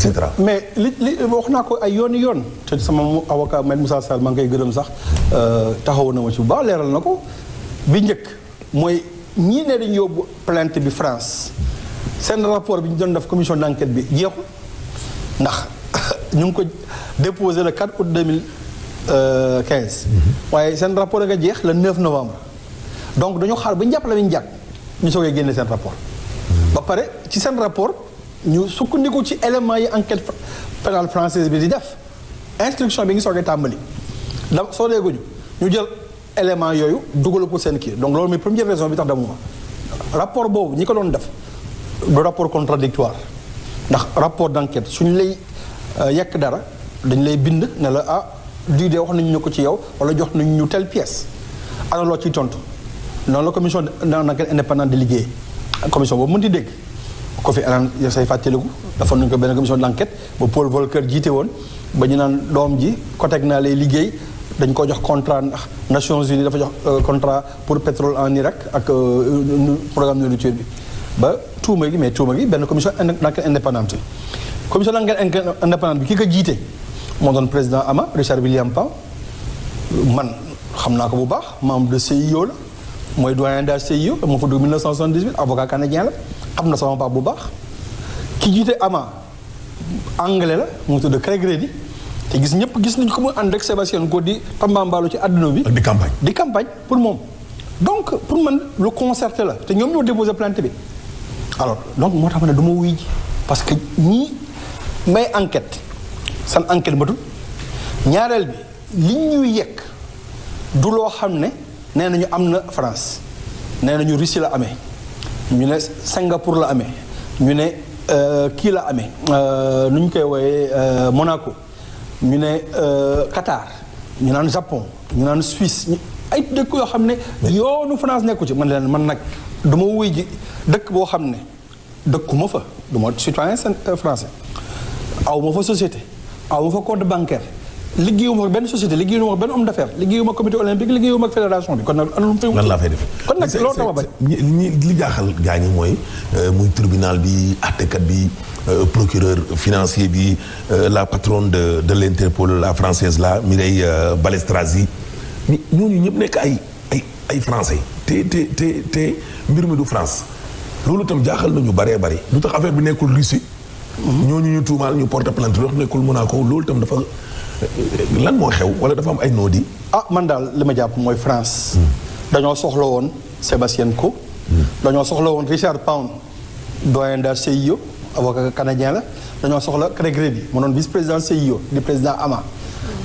et cetera. mais li wax naa ko ay yoon te sama avocat Maître Moussa Sall maa ngi koy gërëm sax taxaw na ma ci bu baax leeral na ko bi njëkk mooy ñii ne dañu yóbbu plainte bi France seen rapport bi ñu doon def commission d'enquête bi jeexul ndax ñu ngi ko déposé le 4 août 2015. waaye seen rapport nga jeex le 9 novembre. donc dañoo xaar ba ñu jàppale ñu jàpp ñu soogee génne seen rapport. ba pare ci seen rapport ñu sukkandiku ci éléments yi enquête pénale française bi di def instruction bi ngi soogee tàmbali. da soo deeguñu ñu jël éléments yooyu dugal ko seen kii donc loolu mooy première raison bi tax demuma rapport boobu ñi ko doon def du rapport contradictoire ndax rapport d'enquête suñu lay yekk dara dañ lay bind ne la ah lii de wax nañu ñu ko ci yow wala jox nañu ñu telle pièce ana loo ciy tontu noonu la commission d'enquête indépendante di liggéey commission boobu mën di dégg ko fi anaan yo say fàttaliku dafa nañu ko benn commission d'enquête ba Paul Volcker jiite woon ba ñu naan doom ji COTEC naa lay liggéey dañ ko jox contrat ndax Nations Unies dafa jox contrat pour pétrole en Irak ak programme de nourriture bi ba tuuma gi benn commission d'enquête indépendante commission d'enquête indépendante bi ki ko jiite moo doon président Ama Richard William Pam man xam naa ko bu baax membre de CIO la mooy doyen d'âge CIO moo fa dugg 1978 avocat canadien la xam na sama pap bu baax ki jiite Ama anglais la mu tudd Craig Reddy te gis nañ ko mu ànd ak Sébastien Coe di tambambaalu ci àdduna bi. ak di campagne pour moom. donc pour man lu concerté la te ñoom ñoo déposé plainte bi alors donc moo tax ma ne du ma wuy ji parce que ñii may enquête san enquête matul ñaareel bi li ñuy yekk du loo xam ne nee nañu am na France nee nañu Russie la amee ñu ne Singapour la amee ñu ne kii la amee nu ñu koy wooyee Monaco ñu ne Qatar ñu naan Japon ñu naan Suisse ay dëkk yoo xam ne yoonu France nekku ci man nag du ma wuy ji dëkk boo xam ne dëkkuma fa du ma citoyen français aw ma fa société aw ma fa compte bancaire liggéeyuma ak benn société liggéeyuma ak benn homme d'affaires liggéeyuma ak comité olympique liggéeyuma ak fédération bi kon nag ana lu mu fay lan laa fay def kon nag loolu dama bañ li jaaxal gaa ñi mooy muy tribunal bi àttekat bi procureur financier bi la patronne de l'Interpol la française la Mireille Balestrazi ñooñu ñëpp nekk ay français te mbir mi du France loolu itam jaaxal nañu baree bari lu tax affaire bi nekkul Russie ñooñu ñu tuumaal ñu porte plainte wax nekkul Monaco loolu itam dafa lan moo xew wala dafa am ay noodi man daal li ma jàpp mooy France dañoo soxla woon Sébastien Coe dañoo soxla woon Richard Pound doyen d'âge CIO avocat canadien la dañoo soxla Craig Reddy mu doon vice-président CIO di président Ama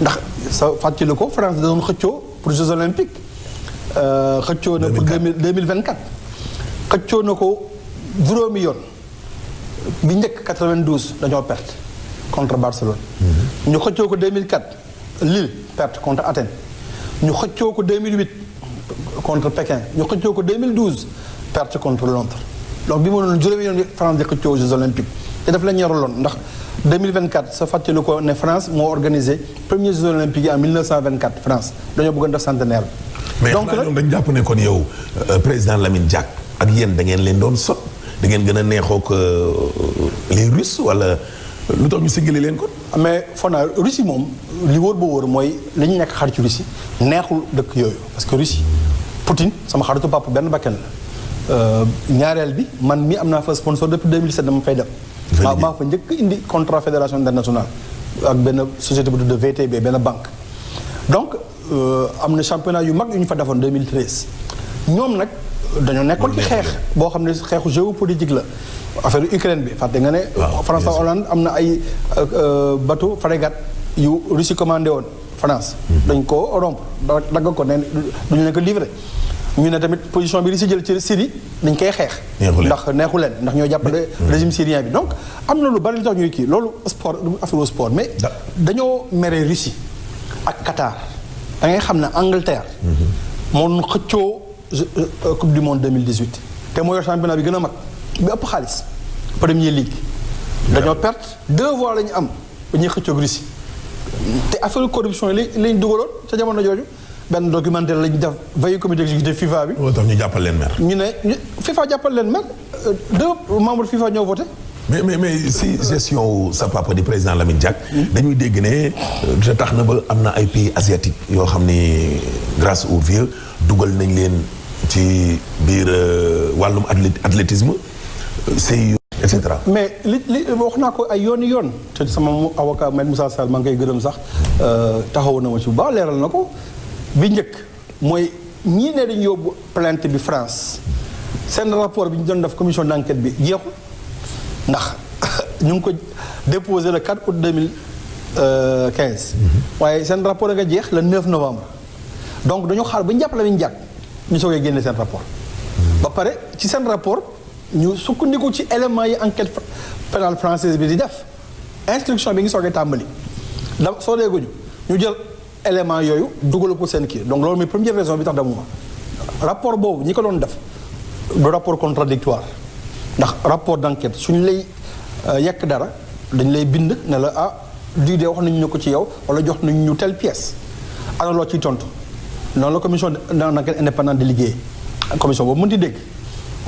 ndax sa fàttali ko France da doon xëccoo pour Jeux olympiques xëccoo na pour 2024 xëccoo na ko juróomi yoon bi njëkk 92 dañoo perte contre Barcelone ñu xëccoo ko 2004 Lille perte contre Athènes ñu xëccoo ko 2008 contre Pékin ñu xëccoo ko 2012 perte contre Londres donc bi ma doon juróomi yoon bi France di xëccoo Jeux olympiques te daf la ñoraloon ndax 2024 sa fàttali ko ne France moo organisé premier Jeux olympiques yi en 1924 France dañoo bëggoon def centenaire mais donc ñoom dañu jàpp ne kon yow président Lamine Diack ak yéen da ngeen leen doon sot da ngeen gën a neexoo ko les Russes wala lu tax ñu siggali leen ko. mais foog naa Russie moom li wóor ba wóor mooy li ñu nekk xaritu Russie neexul dëkk yooyu parce que Russie Poutine sama xaritu papa benn bakkan la ñaareel bi man mi am naa fa sponsor depuis 2007 dama fay dem. maa fa njëkk indi contrat fédération internationale ak benn société bu tudd VTB benn banque donc am na championnat yu mag yu ñu fa defoon 2013 ñoom nag dañoo nekkoon ci xeex boo xam ne xeexu géopolitique la affaire Ukraine bi fàtte nga ne François Hollande am na ay bateau frégate yu Russie commandé woon France dañ ko rompre dagg ko ne duñu leen ko livré ñu ne tamit position bi Russie jël ci Syrie dañ koy xeex ndax neexu leen ndax ñoo jàppale régime syrien bi donc am na lu bari li tax ñuy kii loolu sport affaire sport mais dañoo mere Russie ak Qatar da ngay xam ne Angleterre moom xëccoo coupe du monde 2018 te moo yor championnat bi gën a mag bi ëpp xaalis Premier League dañoo perte 2 voix la ñu am ba ñuy xëccoog Russie te affaire corruption yi lañ dugaloon ca jamono jooju benn documentaire lañu def veille comité exécutif FIFA bi. loolu tax ñu jàppal leen mer. ñu ne FIFA jàppal leen mer 2 membres FIFA ñoo voté mais si gestion sa papa di président Lamine Diack. dañuy dégg ne te tax na ba am na ay pays asiatiques yoo xam ni grâce au vieux dugal nañ leen ci biir wàllum athlétisme CIO et cetera. mais li wax naa ko ay yoon te sama avocat Maître Moussa Sall maa ngi koy gërëm sax taxawu na ma ci bu baax leeral na ko bi njëkk mooy ñii ne dañu yóbbu plainte bi France seen rapport bi ñu doon def commission d'enquête bi jeexul ndax ñu ngi ko déposé le 4 août 2015. waaye seen rapport nga jeex le 9 novembre. donc dañoo xaar ba ñu jàpp Lamine Diack ñu soogee génne seen rapport. ba pare ci seen rapport ñu sukkandiku ci éléments yi enquête pénale française bi di def instruction bi ngi soogee tàmbali. da soo deeguñu ñu jël éléments yooyu dugal ko seen kii donc loolu mooy première raison bi tax demuma rapport boobu ñi ko doon def du rapport contradictoire ndax rapport d'enquête suñu lay yekk dara dañ lay bind ne la ah lii de wax nañu ñu ko ci yow wala jox nañu ñu telle pièce ana loo ciy tontu noonu la commission d'enquête indépendante di liggéey commission boobu mënti dégg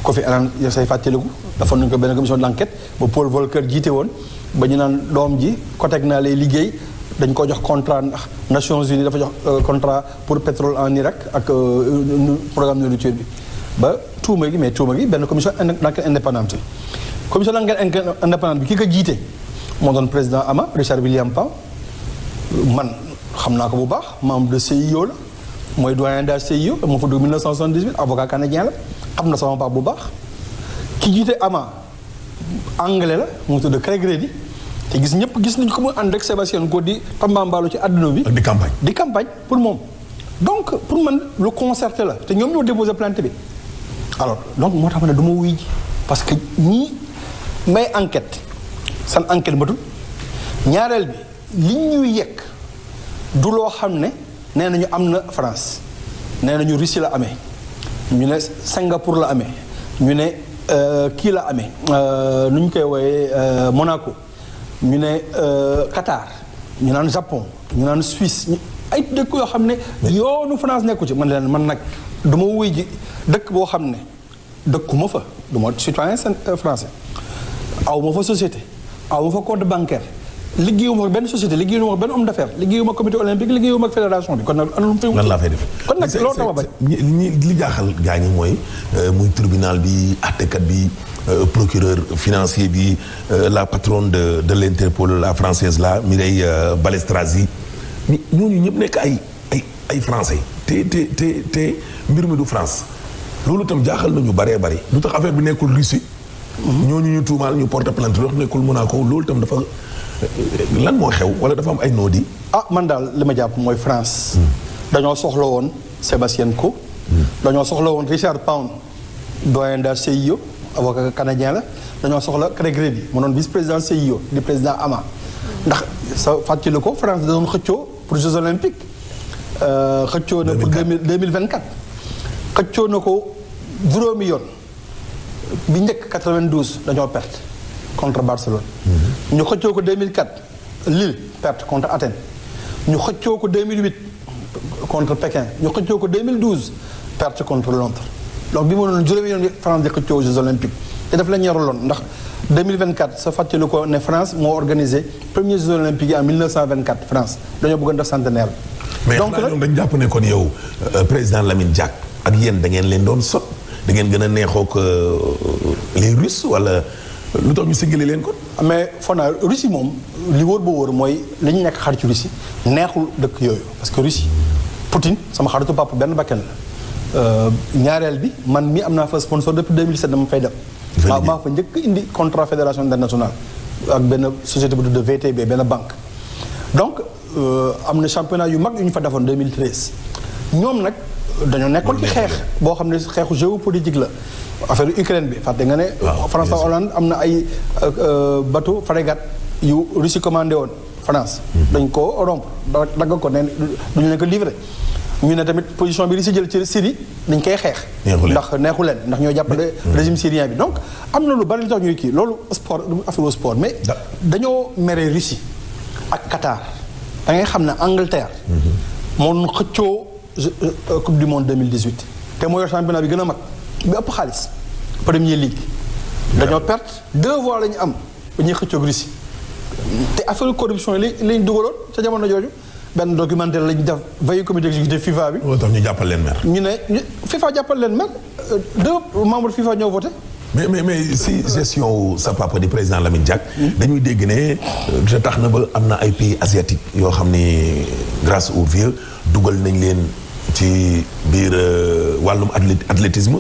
ko fi anaan yo say fàttaliku dafa nañu ko benn commission d'enquête ba Paul Volcker jiite woon ba ñu naan doom ji COTEC naa lay liggéey dañ ko jox contrat ndax Nations Unies dafa jox contrat pour pétrole en Irak ak programme de nourriture bi ba tuuma gi benn commission d'enquête indépendante bi commission d'enquête indépendante bi ki ko jiite moo doon président AMA Richard William Pam man xam naa ko bu baax membre de CIO la mooy doyen de CIO moo fa dugg 1978 avocat canadien la xam na sama baax bu baax ki jiite AMA anglais la mu tudd Craig Reddy te ñëpp gis nañu ko mu ànd ak Sébastien Coe di tambambaalu ci àdduna bi. di campagne pour moom. donc pour man lu concerté la te ñoom ñoo déposé plainte bi alors donc moo tax ma ne du ma wuy ji parce que ñii may enquête seen enquête matul ñaareel bi li ñuy yekk du loo xam ne nee nañu am na France nee nañu Russie la amee ñu ne Singapour la amee ñu ne kii la amee nu ñu koy wooyee Monaco ñu ne Qatar ñu naan Japon ñu naan Suisse ay dëkk yoo xam ne yoonu France nekku ci man leen man nag du ma wuy ji dëkk boo xam ne dëkkuma fa du ma citoyen français aw ma fa société aw ma fa compte bancaire liggéeyuma fa benn société liggéeyuma fa benn homme d'affaires liggéeyuma comité olympique liggéeyuma ak fédération bi kon nag lan laa fay def kon nag loolu tax ba li jaaxal gaa ñi mooy muy tribunal bi àttekat bi procureur financier bi la patronne de l'Interpol la française la Mireille Balestrazi ñooñu ñëpp nekk ay français te mbir mi du France loolu itam jaaxal nañu baree bari lu tax affaire bi nekkul Russie ñooñu ñu tuumaal ñu porte plainte lu tax nekkul Monaco loolu itam dafa lan moo xew wala dafa am ay noodi man daal li ma jàpp mooy France dañoo soxla woon Sébastien Coe dañoo soxla woon Richard Pound doyen de CIO avocat canadien la dañoo soxla Craig Reddy mu doon vice-président CIO di président AMA ndax sa fàttali ko France da doon xëccoo pour Jeux olympiques xëccoo na pour 2024 xëccoo na ko juróomi yoon bi njëkk 92 dañoo perte contre Barcelone ñu xëccoo ko 2004 Lille perte contre Athènes ñu xëccoo ko 2008 contre Pékin ñu xëccoo ko 2012 perte contre Londres donc bi ma doon juróomi yoon France di xëccoo Jeux olympiques te daf la ñoraloon ndax 2024 sa fàttali ko ne France moo organisé premier Jeux olympiques yi en 1924 France dañoo bëggoon def centenaire mais donc ñoom dañu jàpp ne kon yow président Lamine Diack ak yéen da ngeen leen doon sot da ngeen gën a neexoo ko les Russes wala lu tax ñu singale leen kon. mais foog naa Russie moom li wóor ba wóor mooy li ñu nekk xarit ci Russie neexul dëkk yooyu parce que Russie Poutine sama xaritu papa benn bakkan la ñaareel bi man mi am naa fa sponsor depuis 2007 dama fay dem. maa fa njëkk indi contrat fédération internationale ak benn société bu tudd VTB benn banque donc am na championnat yu mag yu ñu fa defoon 2013 ñoom nag dañoo nekkoon ci xeex boo xam ne xeexu géopolitique la affaire Ukraine bi fàtte nga ne France ak Hollande am na ay bateau frégate yu Russie commandé woon France dañ ko rompre dagg ko ne duñu leen ko livré ñu ne tamit position bi Russie jël ci Syrie dañ koy xeex ndax neexu leen ndax ñoo jàppale régime syrien bi donc am na lu bari lu tax ñuy kii loolu sport affaire sport mais dañoo mere Russie ak Qatar da ngay xam ne Angleterre moo xëccoo coupe du monde 2018 te moo yor championnat bi gën a mag bi ëpp xaalis Premier League dañoo perte 2 voix la ñu am ba ñuy xëccoog Russie te affaire corruption yi lañ dugaloon ca jamono jooju benn documentaire lañ def veille comité exécutif FIFA bi. moo tax ñu jàppal leen mer. ñu ne FIFA jàppal leen mer 2 membres FIFA ñoo voté. mais si gestion sa papa di président Lamine Diack. dañuy dégg ne te tax na ba am na ay pays asiatiques yoo xam ni grâce au vieux dugal nañ leen ci biir wàllum athlétisme.